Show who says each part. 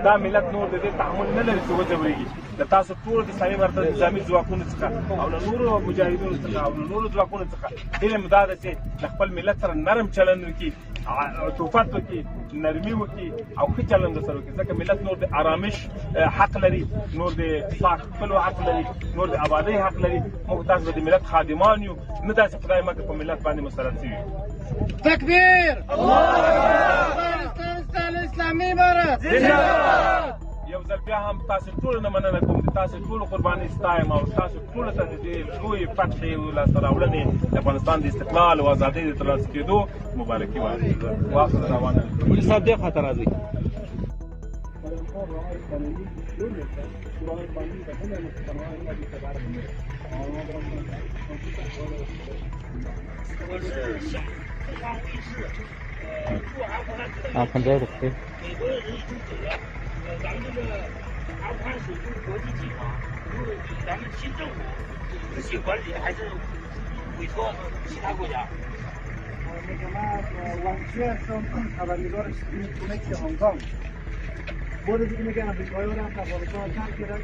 Speaker 1: دا ملت نور د دې تحمل نه لري چې وځورېږي د تاسو ټول د اسلامي مرکز نظامي ځواکونو څخه او له نورو مجاهدینو څخه او له نورو ځواکونو څخه علم دا ده چې د خپل ملت سره نرم چلند وکړي عطوفت وکړي نرمي وکړي او ښه چلند سره وکړي ځکه ملت نور د آرامش حق لري نور د پاک خپلو حق لري نور د آبادۍ حق لري موږ تاسو د ملت خادمان یو نه داسې خدای مکه په ملت باندې مسلط شوي
Speaker 2: تکبیر اسلامي امارت
Speaker 1: یو ځل بیا هم تاسو ټول نه مننه کوم د تاسو ټول قرباني ستایم او تاسو ټول ته د دې لوی فتحې او لاسته راوړنې د افغانستان د استقلال او ازادۍ د ترلاسه کېدو مبارکي وایم واخر روانه
Speaker 3: مولوي صاحب دې خاطر راځي看这个可以。
Speaker 4: 咱们这个阿富汗属于国际机场，如果咱们新政府自行管理，还是委托其他国家
Speaker 2: وانشر som خبرنگار کمک هنگ کنگ بود دیگه میگن افریقایی رو هم افغانستان کم کردن